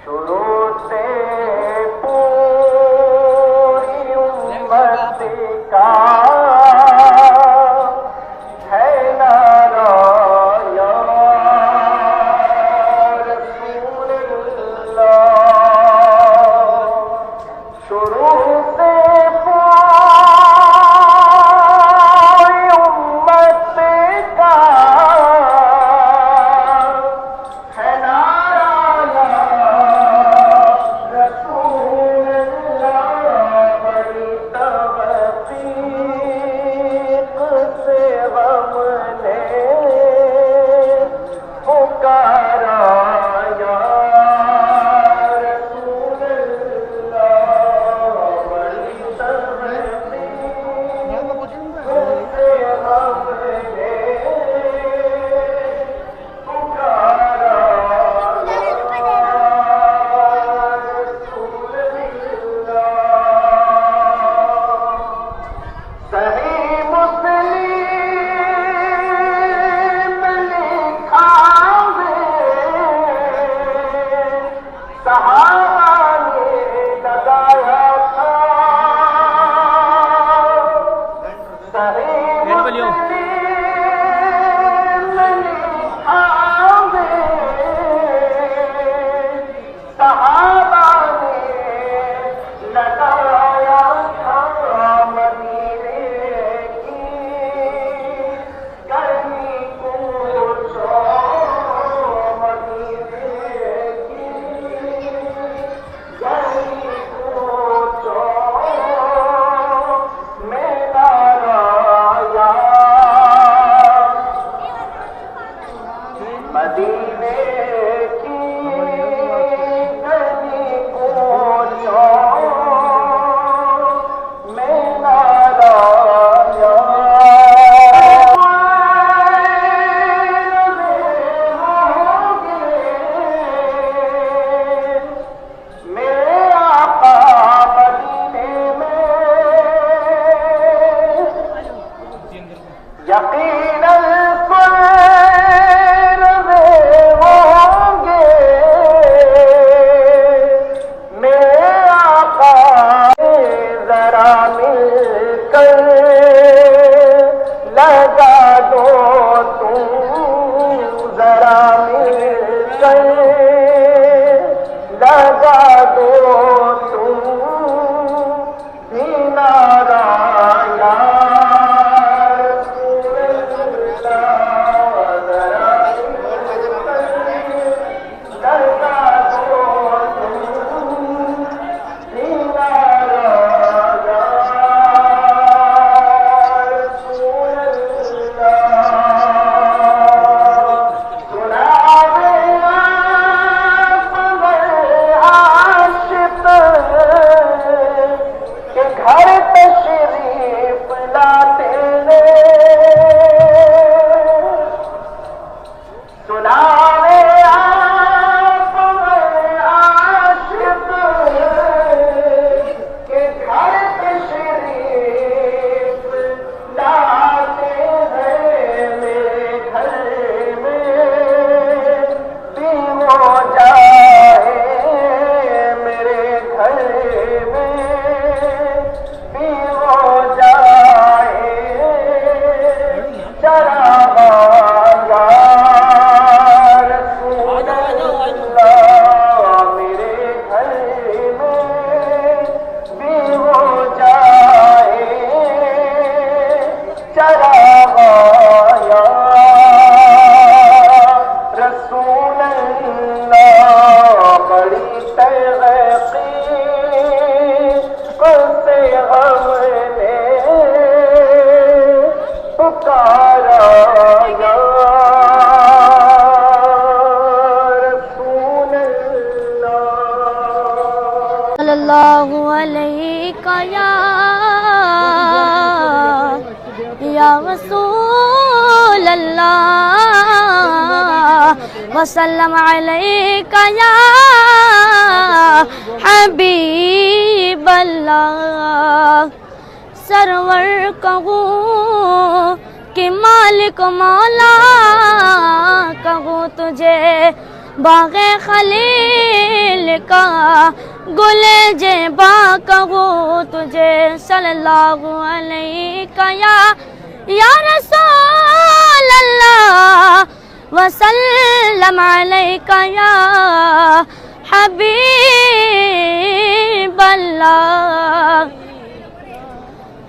شروع سے پوری امت کا ہے نعرہ یا رسول اللہ، شروع سے پوری امت کا ہے نعرہ رسول اللہ، بڑی توفیق سے ہم نے پکارا یا رسول اللہ، بڑی توفیق سے ہم نے پکارا صحیح مسلم لکھا ہے صحابہ نے لگایا تھا، صحیح مسلم لکھا ہے صحابہ نے لگایا تھا، مدینے کی گرمی کو مدینے کی گرمی کو میں نارایا، مدینے کی گرمی کو میں نارایا، میرے آقا مدینے میں یقیناً ہوں گے، میرے آقا ذرا مل کر لگا دو تم، ذرا مل کر لگا دو تم بھی نعرہ یا رسول اللہ، ذرا مل کر لگا دو تم بھی نعرہ یا رسول اللہ، سناوے عاشق کہ گھر تشریف لاتے ہیں، سناوے عاشق کہ گھر تشریف لاتے ہیں، میرے گھر میں بھی ہو جائے، میرے گھر میں بھی ہو جائے چراغ یا رسول اللہ، میرے گھر میں بھی ہو جائے چراغ یا رسول اللہ، بڑی تحقیق سے ہم نے پکارا یا رسول اللہ، صلی اللہ علیہ یا رسول اللہ، وسلم علیک یا حبیب اللہ، سرور کہوں کہ مالک مولا کہوں تجھے باغ خلیل کا گل جبا کہوں تجھے صلی اللہ علیہ یا رسول اللہ وسلم علیک یا حبیب اللہ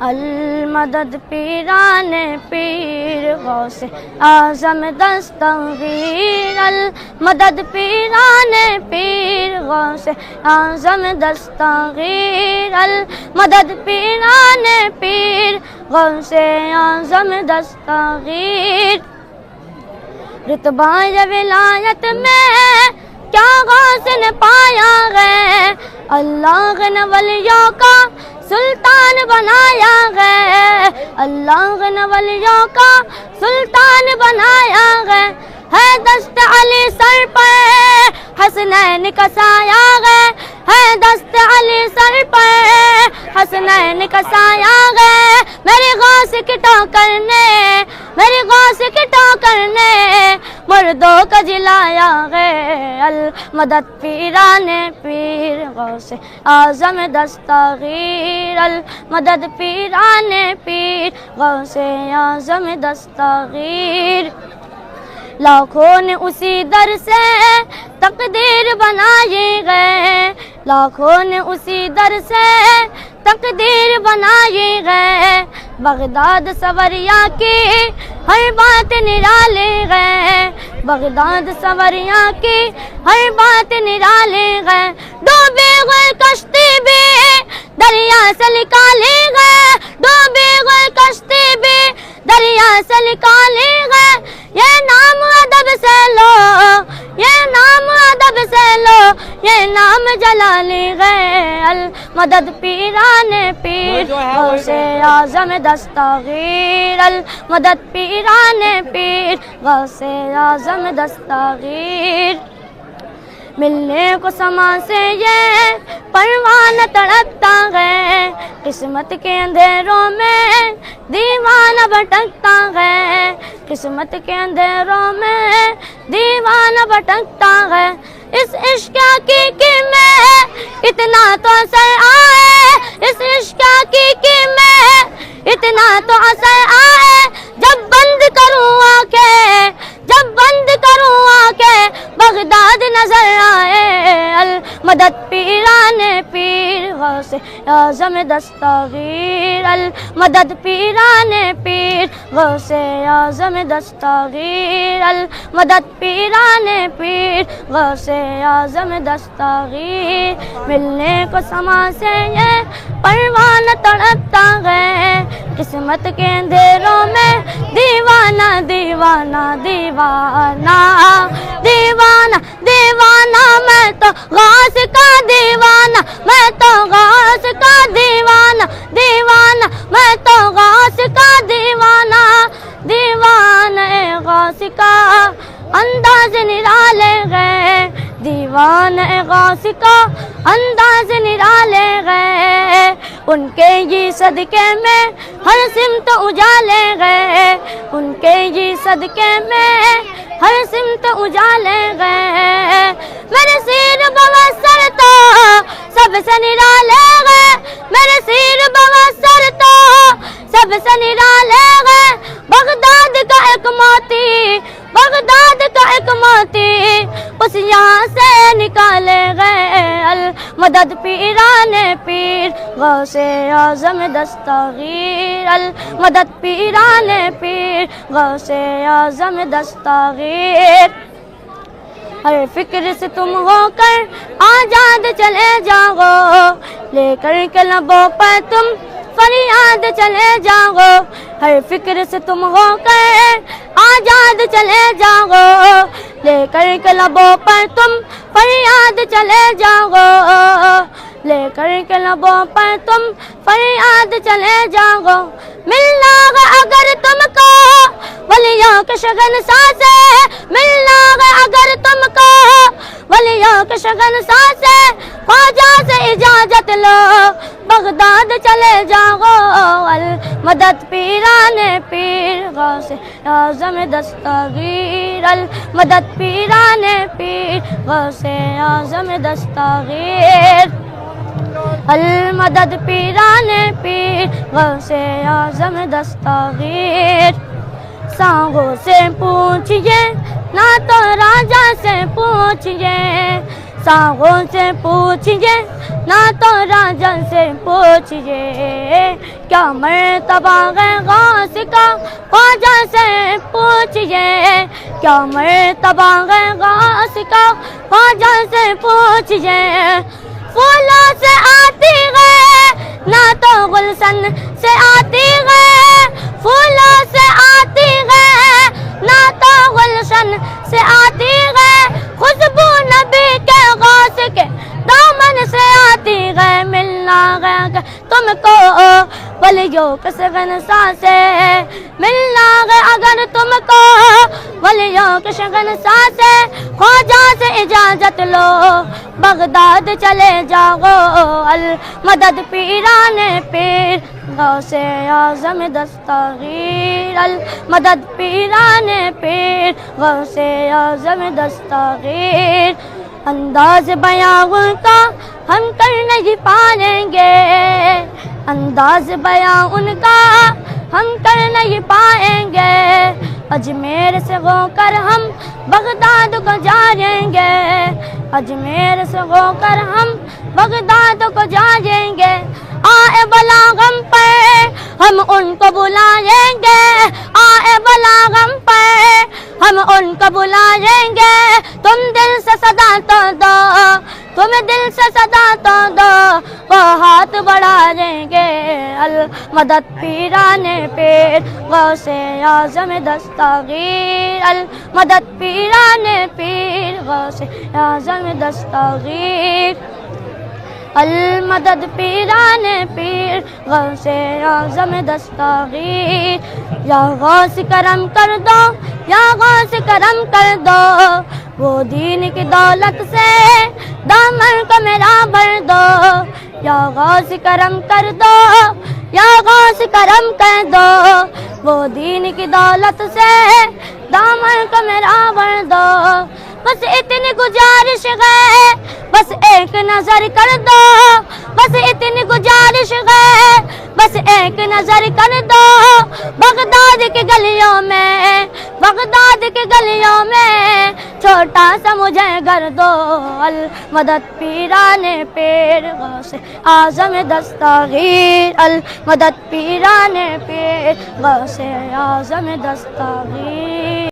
المدد پیران پیر غوث اعظم دستگیر المدد پیران پیر غوث اعظم دستگیر المدد پیران پیر غوث اعظم دستگیر رتبہ ولایت میں کیا غوث نے پایا ہے اللہ نے ولیوں کا سلطان بنایا ہے اللہ نے ولیوں کا سلطان بنایا ہے دست علی سر پر حسنین کا سایہ ہے دست علی سر پر حسنین کا سایہ ہے میری غوث کی ٹوکر نے میری غوث کی ٹوکر نے مردوں کا جلایا ہے المدد پیران پیر غوث اعظم دستگیر المدد پیران پیر غوث اعظم دستگیر لاکھوں نے اسی در سے تقدیر بنائی گئے لاکھوں نے اسی در سے تقدیر بنائی گئے بغداد سوریا کی ہر بات نرالی گئے بغداد سوریا کی ہر بات نرالی گئے ڈوبی ہوئی کشتی بھی دریا سے نکالی گئے ڈوبی ہوئی کشتی بھی دریا سے نکالی گئے یہ نام ادب سے لو یہ نام ادب سے لو یہ نام جلالی گئے المدد پیران پیر غوث اعظم دستگیر المدد پیران پیر غوث اعظم دستگیر ملنے کو سما سے یہ پروانہ تڑپتا ہے قسمت کے اندھیروں میں دیوانہ بھٹکتا ہے قسمت کے اندھیروں میں دیوانہ بھٹکتا ہے اس عشق حقیقی میں اتنا تو اثر آئے اس عشق حقیقی میں اتنا تو اثر آئے جب بند کروں آنکھیں جب بند کروں آنکھیں بغداد نظر آئے المدد پیران پیر غوث اعظم دستگیر المدد پیران پیر غوث اعظم دستگیر المدد پیران پیر غوث اعظم دستگیر ملنے کو سما سے یہ پروانہ تڑپتا ہے قسمت کے اندھیروں میں دیوانہ دیوانہ دیوانہ دیوانہ دیوانہ میں تو غوث کا دیوانہ میں تو غوث کا دیوانہ دیوانہ میں تو غوث کا دیوانہ دیوانہ غوث کا انداز نرالے گئے دیوانہ غوث کا انداز نرالے گئے ان کے یہ صدقے میں ہر سمت اجالے گئے ان کے یہ صدقے میں ہر سمت اجالے گئے میرے سیر بواسر تو سب سے نرالے گئے میرے سیر بواسر تو سب سے نرالے گئے بغداد کا ایک موتی بغداد کا ایک موتی اس یہاں سے نکالے گئے المدد پیران پیر غوث اعظم دستگیر المدد پیران پیر غوث اعظم دستگیر ہر فکر سے تم ہو کر آزاد چلے جاؤ لے کر کے لبوں پر تم فریاد چلے جاؤ ہر فکر سے تم ہو کر آزاد چلے جاؤ لے کر کے لبوں پر تم فریاد چلے جاؤ لے کر کے لبوں پر تم فریاد چلے جاؤ ملنا گا اگر تم کو ولیوں کے شگنساں سے ملنا گا اگر تم کو ولیوں کے شگنساں سے خواجہ سے اجازت لو بغداد چلے جاؤ المدد پیران پیر غوث اعظم دستگیر المدد پیران پیر غوث اعظم دستگیر المدد پیران پیر غوث اعظم دستگیر سانگوں سے پوچھئے نہ تو راجا سے پوچھئے سانگوں سے پوچھئے نہ تو راجا سے پوچھئے کیا مرتبہ ہے غوث کا خواجہ سے پوچھئے کیا مرتبہ ہے غوث کا خواجہ سے پوچھئے پھولوں سے آتی ہے نہ تو گلشن سے آتی ہے پھولوں سے آتی ہے نہ تو گلشن سے آتی ہے خوشبو نبی کے غوث کے دامن سے آتی ہے ملنا ہے تم کو ولیوں کے شگن سے ملنا ہے اگر تم کو ولیوں کے شگن سے خواجہ سے اجازت لو بغداد چلے جاؤ المدد پیران پیر غوث اعظم دستگیر المدد پیران پیر غوث اعظم دستگیر انداز بیاں ان کا ہم کر نہیں پائیں گے انداز بیاں ان کا ہم کر نہیں پائیں گے اجمیر سے ہو کر ہم بغداد کو جائیں گے اجمیر سے ہو کر ہم بغداد کو جائیں گے آئے بلا غم پر ہم ان کو بلائیں گے آئے بلا غم پر ہم ان کو بلائیں گے تم دل سے صدا تو دو تم دل سے صدا تو دو وہ ہاتھ بڑھائیں گے المدد پیران پیر غوث اعظم دستگیر المدد پیران پیر غوث اعظم دستگیر المدد پیران پیر غوث اعظم دستگیر یا غوث کرم کر دو یا غوث کرم کر دو وہ دین کی دولت سے دامن کو میرا بھر دو یا غوث کرم کر دو یا غوث کرم کر دو وہ دین کی دولت سے دامن کو میرا بھر دو بس اتنی گزارش ہے بس ایک نظر کر دو بس اتنی گزارش ہے بس ایک نظر کر دو بغداد کی گلیوں میں بغداد کی گلیوں میں چھوٹا سا مجھے گھر دو المدد پیران پیر غوث اعظم دستگیر المدد پیران پیر غوث اعظم دستگیر